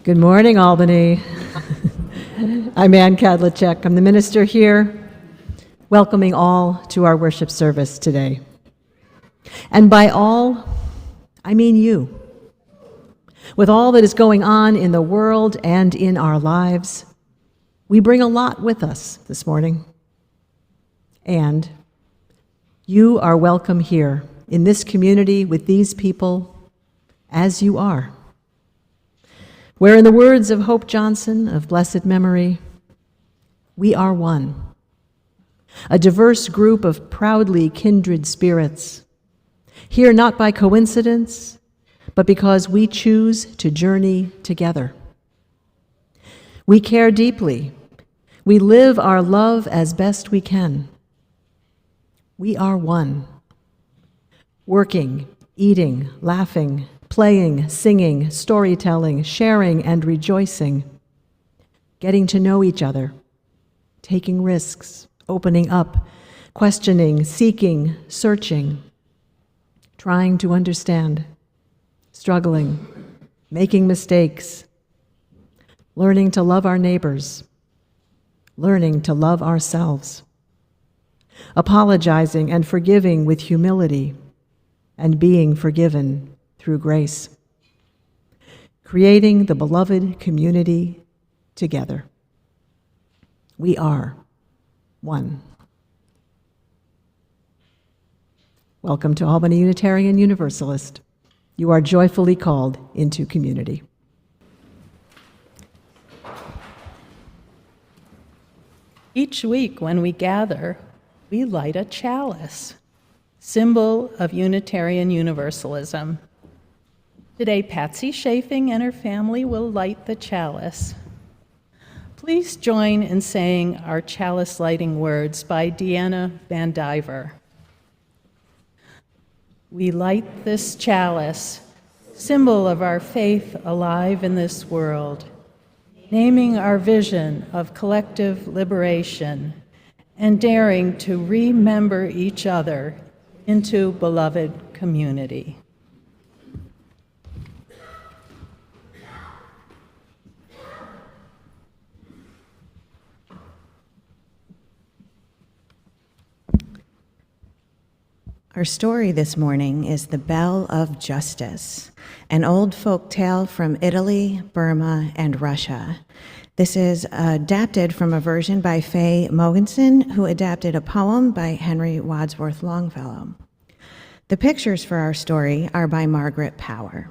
Good morning, Albany. I'm Ann Kadlecek. I'm the minister here, welcoming all to our worship service today. And by all, I mean you. With all that is going on in the world and in our lives, we bring a lot with us this morning. And you are welcome here in this community with these people as you are. Where, in the words of Hope Johnson of blessed memory, we are one, a diverse group of proudly kindred spirits, here not by coincidence, but because we choose to journey together. We care deeply. We live our love as best we can. We are one, working, eating, laughing, playing, singing, storytelling, sharing, and rejoicing, getting to know each other, taking risks, opening up, questioning, seeking, searching, trying to understand, struggling, making mistakes, learning to love our neighbors, learning to love ourselves, apologizing and forgiving with humility, and being forgiven through grace, creating the beloved community together. We are one. Welcome to Albany Unitarian Universalist. You are joyfully called into community. Each week when we gather, we light a chalice, symbol of Unitarian Universalism. Today, Patsy Chafing and her family will light the chalice. Please join in saying our chalice lighting words by Deanna Van Diver. We light this chalice, symbol of our faith alive in this world, naming our vision of collective liberation and daring to remember each other into beloved community. Our story this morning is The Bell of Justice, an old folk tale from Italy, Burma, and Russia. This is adapted from a version by Faye Mogensen, who adapted a poem by Henry Wadsworth Longfellow. The pictures for our story are by Margaret Power.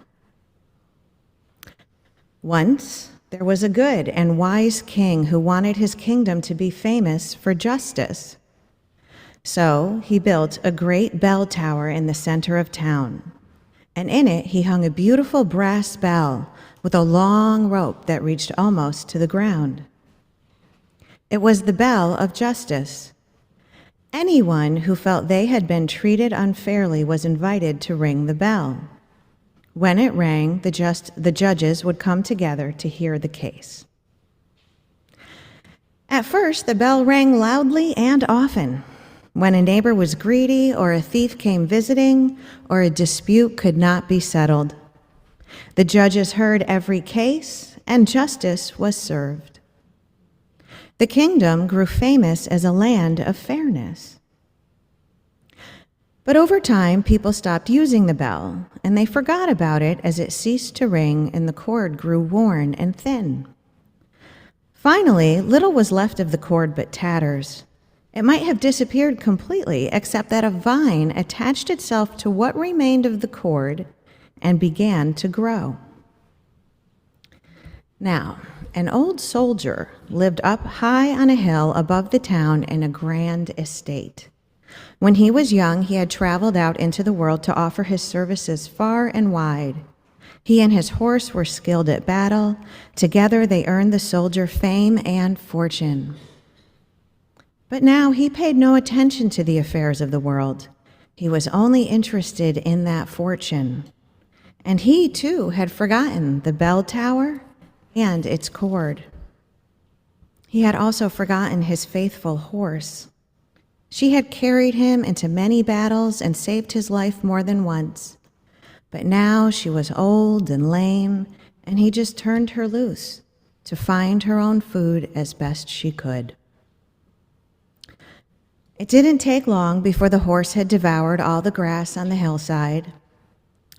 Once, there was a good and wise king who wanted his kingdom to be famous for justice. So he built a great bell tower in the center of town, and in it he hung a beautiful brass bell with a long rope that reached almost to the ground. It was the bell of justice. Anyone who felt they had been treated unfairly was invited to ring the bell. When it rang, the judges would come together to hear the case. At first, the bell rang loudly and often. When a neighbor was greedy, or a thief came visiting, or a dispute could not be settled, the judges heard every case, and justice was served. The kingdom grew famous as a land of fairness. But over time, people stopped using the bell, and they forgot about it as it ceased to ring and the cord grew worn and thin. Finally, little was left of the cord but tatters. It might have disappeared completely, except that a vine attached itself to what remained of the cord and began to grow. Now, an old soldier lived up high on a hill above the town in a grand estate. When he was young, he had traveled out into the world to offer his services far and wide. He and his horse were skilled at battle. Together they earned the soldier fame and fortune. But now he paid no attention to the affairs of the world. He was only interested in that fortune. And he, too, had forgotten the bell tower and its cord. He had also forgotten his faithful horse. She had carried him into many battles and saved his life more than once. But now she was old and lame, and he just turned her loose to find her own food as best she could. It didn't take long before the horse had devoured all the grass on the hillside.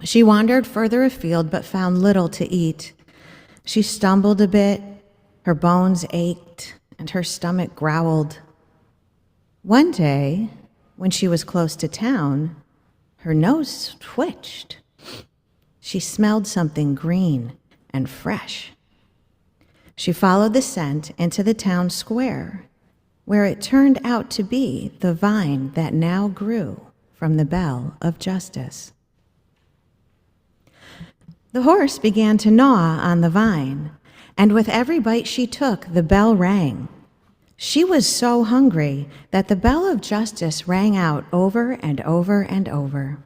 She wandered further afield but found little to eat. She stumbled a bit, her bones ached, and her stomach growled. One day, when she was close to town, her nose twitched. She smelled something green and fresh. She followed the scent into the town square, where it turned out to be the vine that now grew from the bell of justice. The horse began to gnaw on the vine, and with every bite she took, the bell rang. She was so hungry that the bell of justice rang out over and over and over.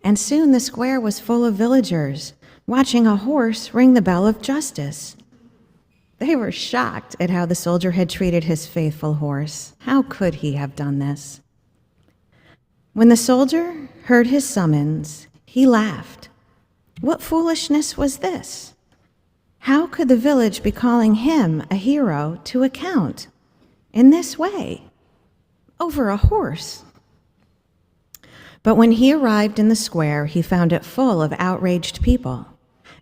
And soon the square was full of villagers watching a horse ring the bell of justice. They were shocked at how the soldier had treated his faithful horse. How could he have done this? When the soldier heard his summons, he laughed. What foolishness was this? How could the village be calling him a hero to account in this way, over a horse? But when he arrived in the square, he found it full of outraged people,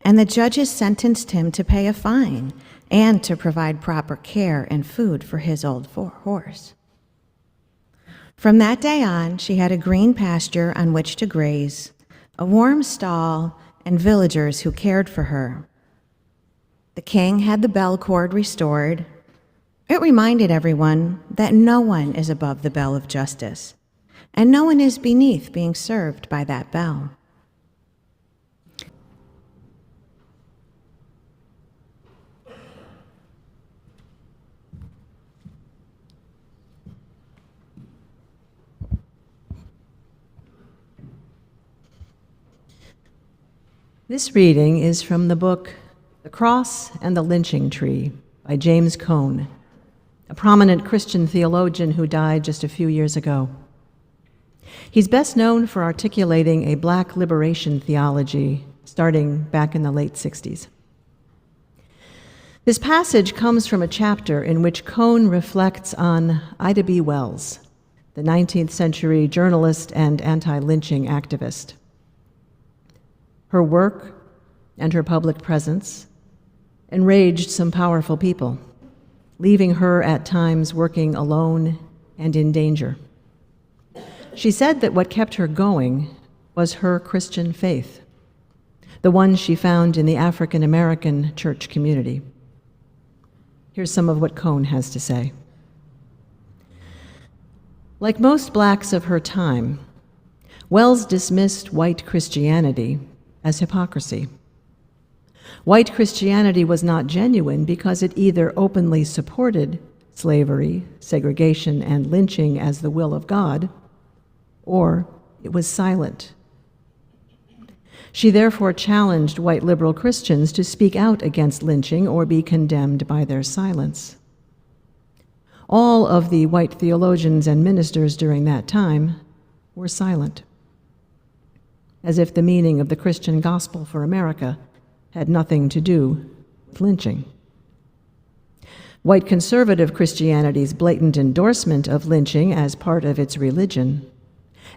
and the judges sentenced him to pay a fine and to provide proper care and food for his old horse. From that day on, she had a green pasture on which to graze, a warm stall, and villagers who cared for her. The king had the bell cord restored. It reminded everyone that no one is above the bell of justice, and no one is beneath being served by that bell. This reading is from the book The Cross and the Lynching Tree by James Cone, a prominent Christian theologian who died just a few years ago. He's best known for articulating a Black liberation theology starting back in the late 60s. This passage comes from a chapter in which Cone reflects on Ida B. Wells, the 19th century journalist and anti-lynching activist. Her work and her public presence enraged some powerful people, leaving her at times working alone and in danger. She said that what kept her going was her Christian faith, the one she found in the African American church community. Here's some of what Cone has to say. Like most blacks of her time, Wells dismissed white Christianity as hypocrisy. White Christianity was not genuine because it either openly supported slavery, segregation, and lynching as the will of God, or it was silent. She therefore challenged white liberal Christians to speak out against lynching or be condemned by their silence. All of the white theologians and ministers during that time were silent, as if the meaning of the Christian gospel for America had nothing to do with lynching. White conservative Christianity's blatant endorsement of lynching as part of its religion,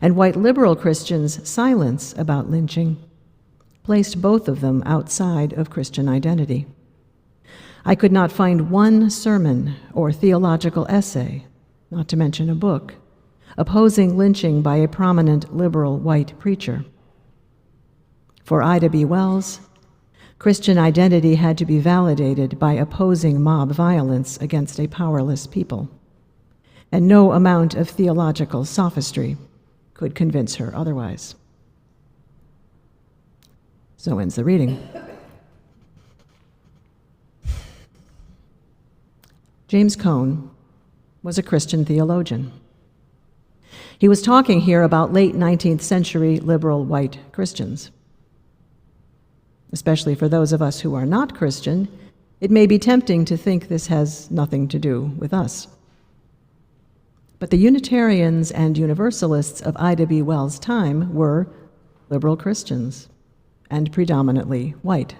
and white liberal Christians' silence about lynching, placed both of them outside of Christian identity. I could not find one sermon or theological essay, not to mention a book, opposing lynching by a prominent liberal white preacher. For Ida B. Wells, Christian identity had to be validated by opposing mob violence against a powerless people, and no amount of theological sophistry could convince her otherwise. So ends the reading. James Cone was a Christian theologian. He was talking here about late 19th century liberal white Christians. Especially for those of us who are not Christian, it may be tempting to think this has nothing to do with us. But the Unitarians and Universalists of Ida B. Wells' time were liberal Christians, and predominantly white.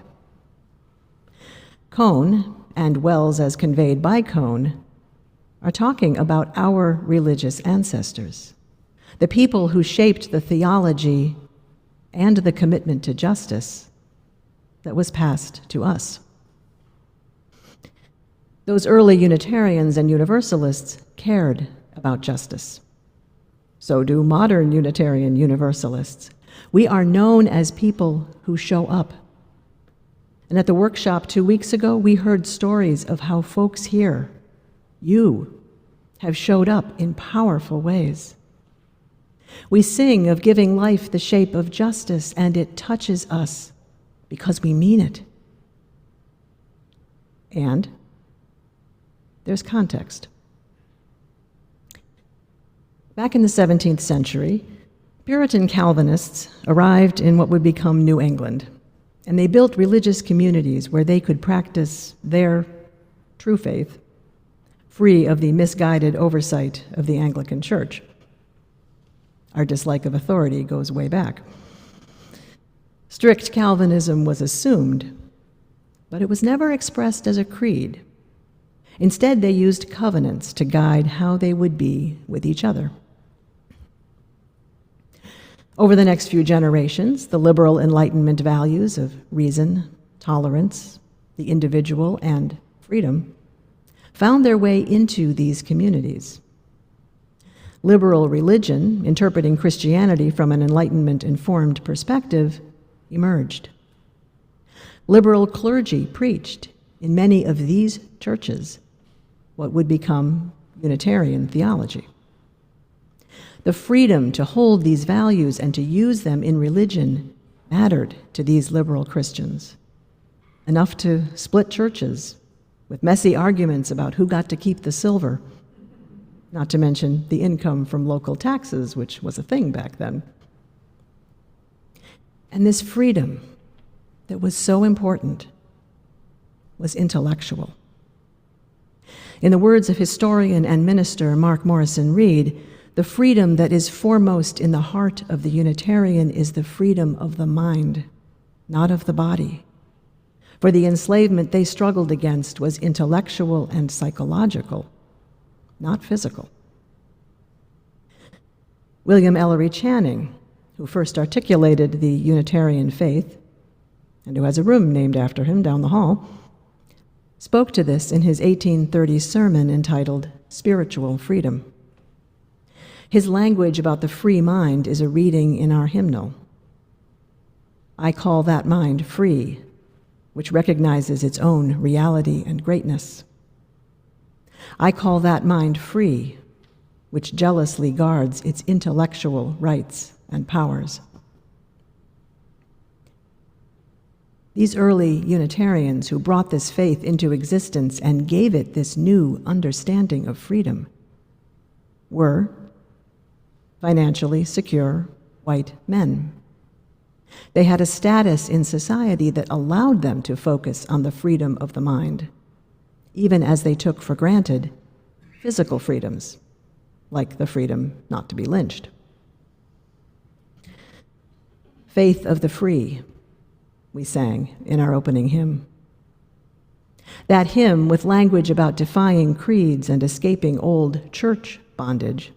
Cone, and Wells as conveyed by Cone, are talking about our religious ancestors, the people who shaped the theology and the commitment to justice that was passed to us. Those early Unitarians and Universalists cared about justice. So do modern Unitarian Universalists. We are known as people who show up. And at the workshop 2 weeks ago, we heard stories of how folks here, you, have showed up in powerful ways. We sing of giving life the shape of justice, and it touches us because we mean it. And there's context. Back in the 17th century, Puritan Calvinists arrived in what would become New England, and they built religious communities where they could practice their true faith, free of the misguided oversight of the Anglican Church. Our dislike of authority goes way back. Strict Calvinism was assumed, but it was never expressed as a creed. Instead, they used covenants to guide how they would be with each other. Over the next few generations, the liberal Enlightenment values of reason, tolerance, the individual, and freedom found their way into these communities. Liberal religion, interpreting Christianity from an Enlightenment-informed perspective, emerged. Liberal clergy preached in many of these churches what would become Unitarian theology. The freedom to hold these values and to use them in religion mattered to these liberal Christians, enough to split churches with messy arguments about who got to keep the silver, not to mention the income from local taxes, which was a thing back then. And this freedom that was so important was intellectual. In the words of historian and minister Mark Morrison Reed, the freedom that is foremost in the heart of the Unitarian is the freedom of the mind, not of the body. For the enslavement they struggled against was intellectual and psychological, not physical. William Ellery Channing, who first articulated the Unitarian faith, and who has a room named after him down the hall, spoke to this in his 1830 sermon entitled Spiritual Freedom. His language about the free mind is a reading in our hymnal. I call that mind free, which recognizes its own reality and greatness. I call that mind free, which jealously guards its intellectual rights and powers. These early Unitarians who brought this faith into existence and gave it this new understanding of freedom were financially secure white men. They had a status in society that allowed them to focus on the freedom of the mind, even as they took for granted physical freedoms, like the freedom not to be lynched. Faith of the Free, we sang in our opening hymn. That hymn, with language about defying creeds and escaping old church bondage,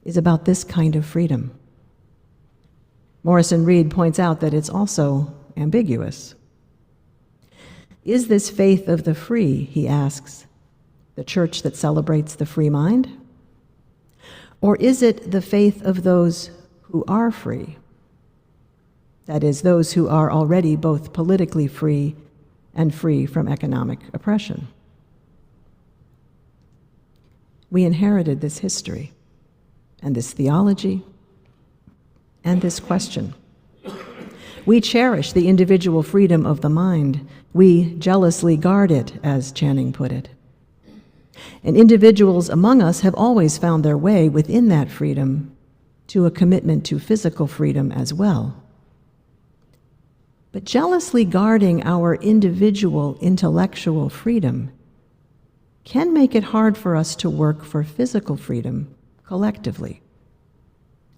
is about this kind of freedom. Morrison Reed points out that it's also ambiguous. Is this faith of the free, he asks, the church that celebrates the free mind? Or is it the faith of those who are free? That is, those who are already both politically free and free from economic oppression. We inherited this history and this theology and this question. We cherish the individual freedom of the mind. We jealously guard it, as Channing put it. And individuals among us have always found their way within that freedom to a commitment to physical freedom as well. But jealously guarding our individual intellectual freedom can make it hard for us to work for physical freedom collectively,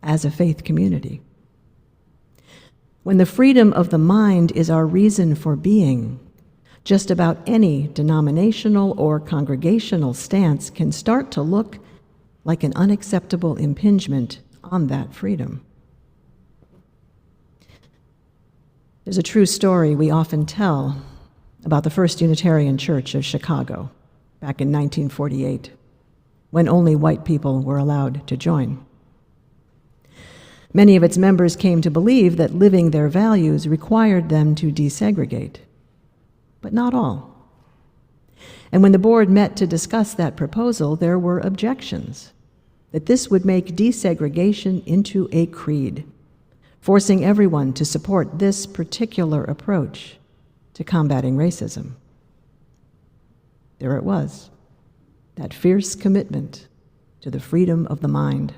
as a faith community. When the freedom of the mind is our reason for being, just about any denominational or congregational stance can start to look like an unacceptable impingement on that freedom. There's a true story we often tell about the First Unitarian Church of Chicago back in 1948, when only white people were allowed to join. Many of its members came to believe that living their values required them to desegregate, but not all. And when the board met to discuss that proposal, there were objections that this would make desegregation into a creed, forcing everyone to support this particular approach to combating racism. There it was, that fierce commitment to the freedom of the mind.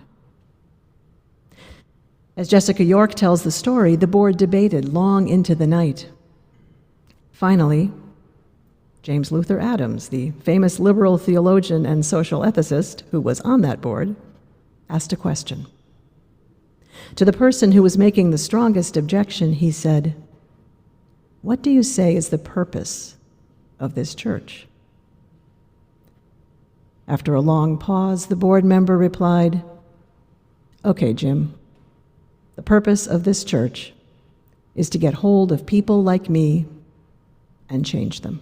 As Jessica York tells the story, the board debated long into the night. Finally, James Luther Adams, the famous liberal theologian and social ethicist who was on that board, asked a question. To the person who was making the strongest objection, he said, "What do you say is the purpose of this church?" After a long pause, the board member replied, "Okay, Jim, the purpose of this church is to get hold of people like me and change them."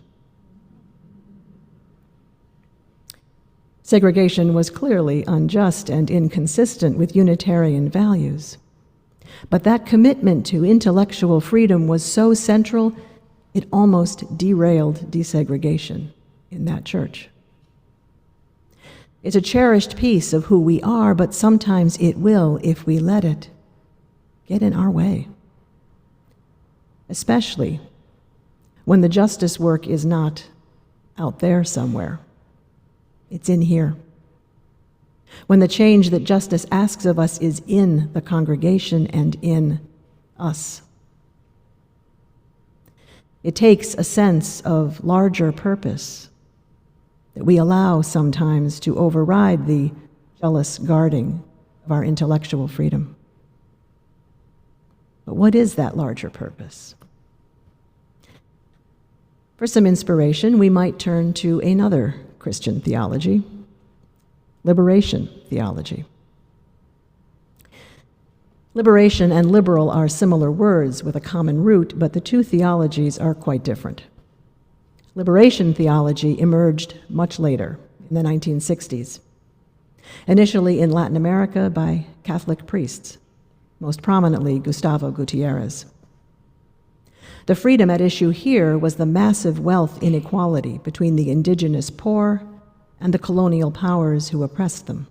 Segregation was clearly unjust and inconsistent with Unitarian values. But that commitment to intellectual freedom was so central, it almost derailed desegregation in that church. It's a cherished piece of who we are, but sometimes it will, if we let it, get in our way. Especially when the justice work is not out there somewhere. It's in here. When the change that justice asks of us is in the congregation and in us. It takes a sense of larger purpose that we allow sometimes to override the jealous guarding of our intellectual freedom. But what is that larger purpose? For some inspiration, we might turn to another Christian theology, liberation theology. Liberation and liberal are similar words with a common root, but the two theologies are quite different. Liberation theology emerged much later, in the 1960s, initially in Latin America by Catholic priests, most prominently Gustavo Gutierrez. The freedom at issue here was the massive wealth inequality between the indigenous poor and the colonial powers who oppressed them.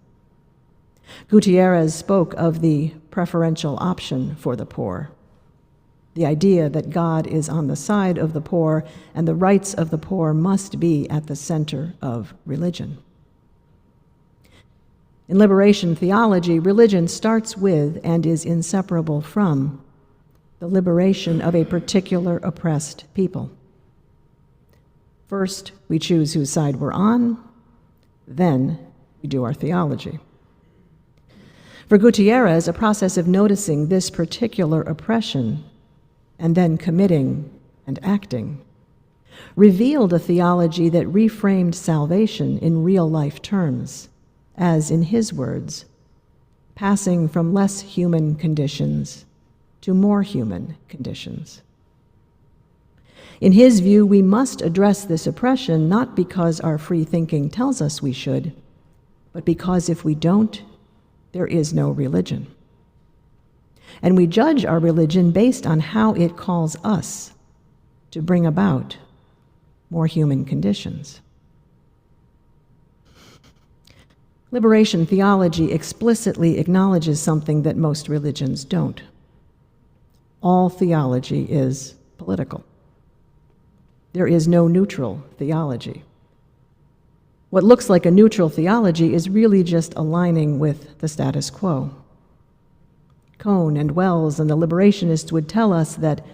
Gutierrez spoke of the preferential option for the poor, the idea that God is on the side of the poor and the rights of the poor must be at the center of religion. In liberation theology, religion starts with and is inseparable from the liberation of a particular oppressed people. First, we choose whose side we're on, then we do our theology. For Gutierrez, a process of noticing this particular oppression and then committing and acting revealed a theology that reframed salvation in real-life terms, as, in his words, passing from less human conditions to more human conditions. In his view, we must address this oppression not because our free thinking tells us we should, but because if we don't, there is no religion. And we judge our religion based on how it calls us to bring about more human conditions. Liberation theology explicitly acknowledges something that most religions don't. All theology is political. There is no neutral theology. What looks like a neutral theology is really just aligning with the status quo. Cone and Wells and the liberationists would tell us that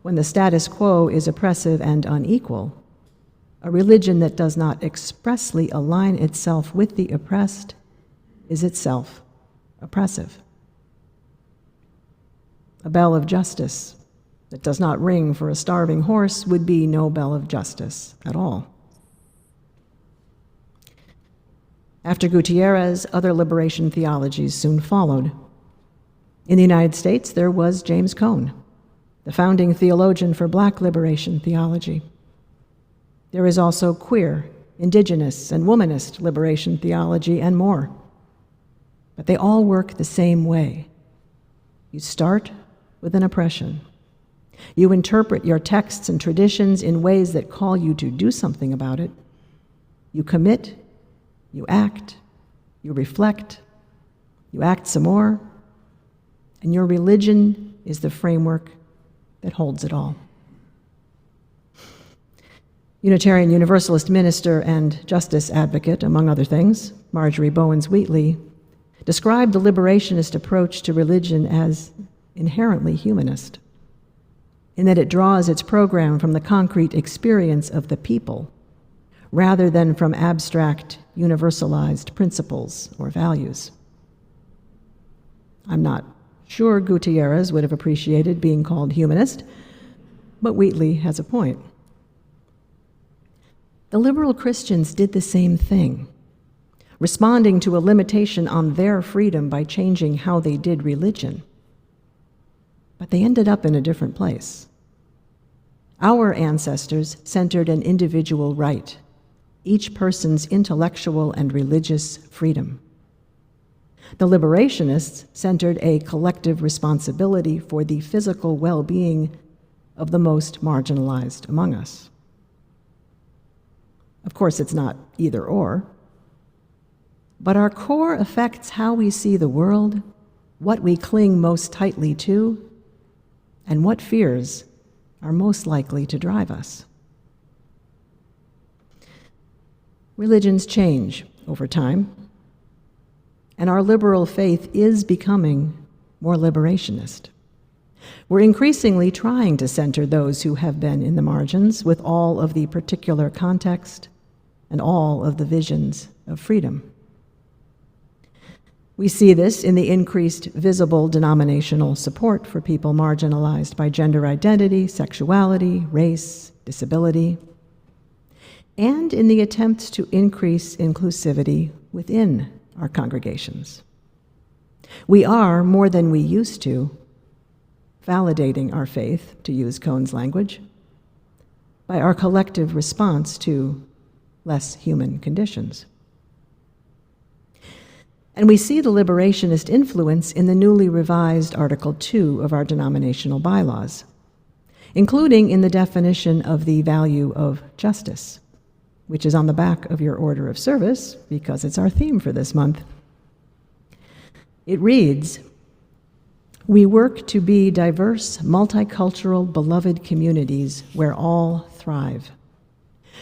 when the status quo is oppressive and unequal, a religion that does not expressly align itself with the oppressed is itself oppressive. A bell of justice that does not ring for a starving horse would be no bell of justice at all. After Gutierrez, other liberation theologies soon followed. In the United States, there was James Cone, the founding theologian for Black liberation theology. There is also queer, indigenous, and womanist liberation theology, and more. But they all work the same way. You start with an oppression. You interpret your texts and traditions in ways that call you to do something about it. You commit, you act, you reflect, you act some more, and your religion is the framework that holds it all. Unitarian Universalist minister and justice advocate, among other things, Marjorie Bowens-Wheatley, described the liberationist approach to religion as inherently humanist, in that it draws its program from the concrete experience of the people, rather than from abstract, universalized principles or values. I'm not sure Gutierrez would have appreciated being called humanist, but Wheatley has a point. The liberal Christians did the same thing, responding to a limitation on their freedom by changing how they did religion. But they ended up in a different place. Our ancestors centered an individual right, each person's intellectual and religious freedom. The liberationists centered a collective responsibility for the physical well-being of the most marginalized among us. Of course, it's not either or, but our core affects how we see the world, what we cling most tightly to, and what fears are most likely to drive us. Religions change over time, and our liberal faith is becoming more liberationist. We're increasingly trying to center those who have been in the margins with all of the particular context and all of the visions of freedom. We see this in the increased visible denominational support for people marginalized by gender identity, sexuality, race, disability, and in the attempts to increase inclusivity within our congregations. We are, more than we used to, validating our faith, to use Cone's language, by our collective response to less human conditions. And we see the liberationist influence in the newly revised Article 2 of our denominational bylaws, including in the definition of the value of justice, which is on the back of your order of service because it's our theme for this month. It reads, "We work to be diverse, multicultural, beloved communities where all thrive.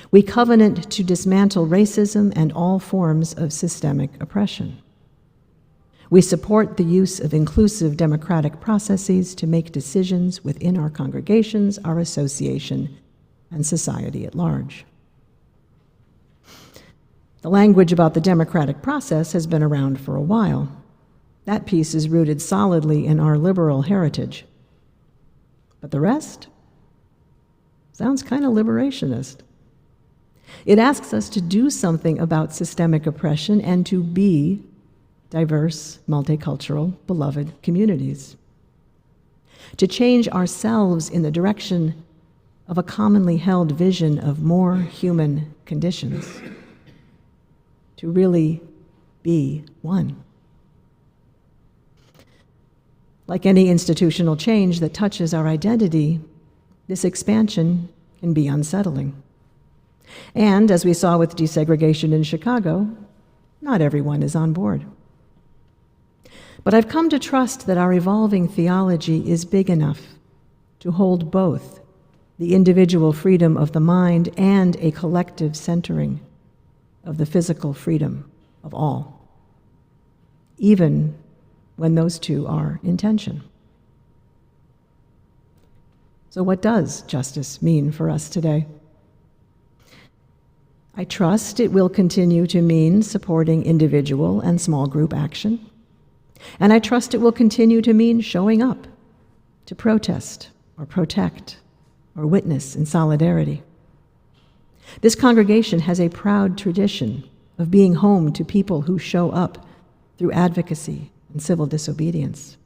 We covenant to dismantle racism and all forms of systemic oppression. We support the use of inclusive democratic processes to make decisions within our congregations, our association, and society at large." The language about the democratic process has been around for a while. That piece is rooted solidly in our liberal heritage. But the rest sounds kind of liberationist. It asks us to do something about systemic oppression and to be diverse, multicultural, beloved communities. To change ourselves in the direction of a commonly held vision of more human conditions. To really be one. Like any institutional change that touches our identity, this expansion can be unsettling. And as we saw with desegregation in Chicago, not everyone is on board. But I've come to trust that our evolving theology is big enough to hold both the individual freedom of the mind and a collective centering of the physical freedom of all, even when those two are in tension. So what does justice mean for us today? I trust it will continue to mean supporting individual and small group action, and I trust it will continue to mean showing up to protest, or protect or witness in solidarity. This congregation has a proud tradition of being home to people who show up through advocacy and civil disobedience.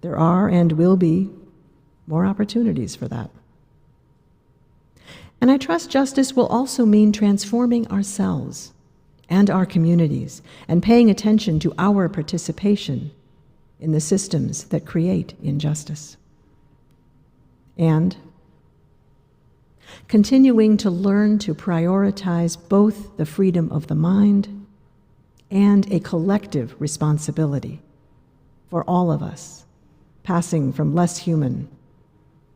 There are and will be more opportunities for that. And I trust justice will also mean transforming ourselves and our communities and paying attention to our participation in the systems that create injustice. And continuing to learn to prioritize both the freedom of the mind and a collective responsibility for all of us, passing from less human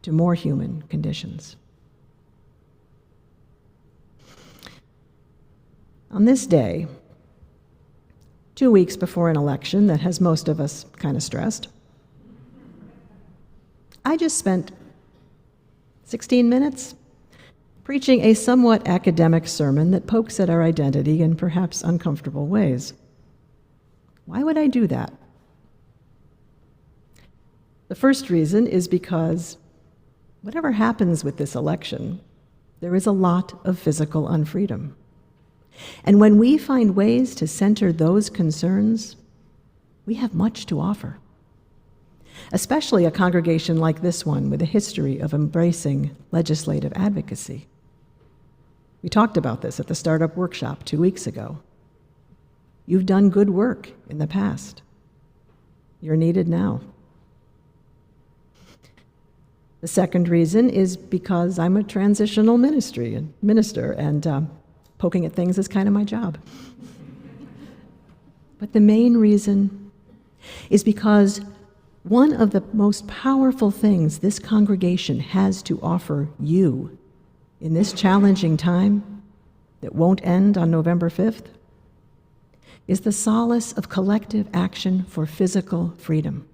to more human conditions. On this day, 2 weeks before an election that has most of us kind of stressed, I just spent 16 minutes preaching a somewhat academic sermon that pokes at our identity in perhaps uncomfortable ways. Why would I do that? The first reason is because whatever happens with this election, there is a lot of physical unfreedom. And when we find ways to center those concerns, we have much to offer. Especially a congregation like this one with a history of embracing legislative advocacy. We talked about this at the Startup Workshop 2 weeks ago. You've done good work in the past. You're needed now. The second reason is because I'm a transitional minister, and poking at things is kind of my job. But the main reason is because one of the most powerful things this congregation has to offer you in this challenging time that won't end on November 5th is the solace of collective action for physical freedom.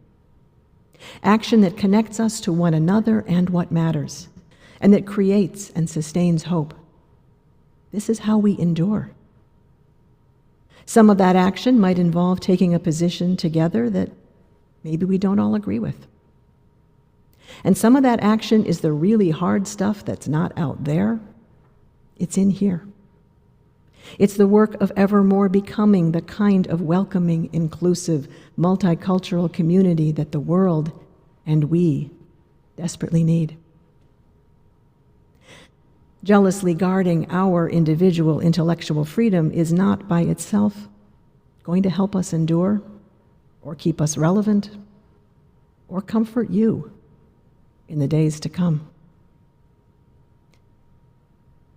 Action that connects us to one another and what matters, and that creates and sustains hope. This is how we endure. Some of that action might involve taking a position together that maybe we don't all agree with. And some of that action is the really hard stuff that's not out there. It's in here. It's the work of ever more becoming the kind of welcoming, inclusive, multicultural community that the world and we desperately need. Jealously guarding our individual intellectual freedom is not by itself going to help us endure or keep us relevant or comfort you in the days to come.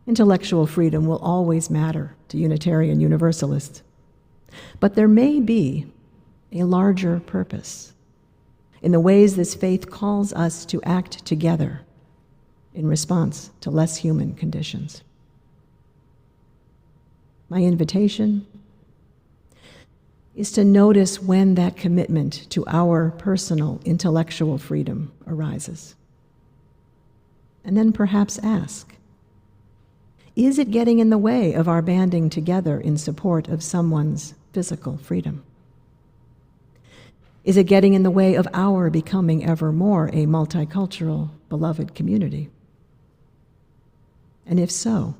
Intellectual freedom will always matter to Unitarian Universalists, but there may be a larger purpose in the ways this faith calls us to act together in response to less human conditions. My invitation is to notice when that commitment to our personal intellectual freedom arises, and then perhaps ask, is it getting in the way of our banding together in support of someone's physical freedom? Is it getting in the way of our becoming ever more a multicultural, beloved community? And if so,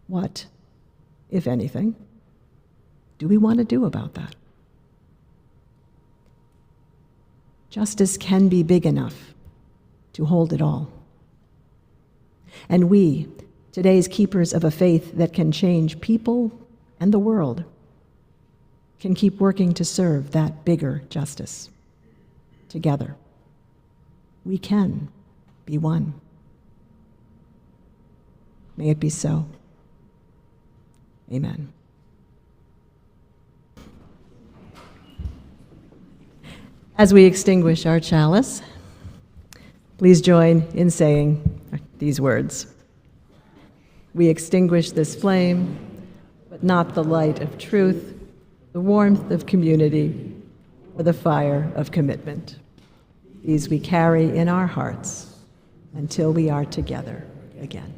what, if anything, do we want to do about that? Justice can be big enough to hold it all. And we, today's keepers of a faith that can change people and the world, can keep working to serve that bigger justice. Together, we can be one. May it be so. Amen. As we extinguish our chalice, please join in saying these words. We extinguish this flame, but not the light of truth, the warmth of community, or the fire of commitment. These we carry in our hearts until we are together again.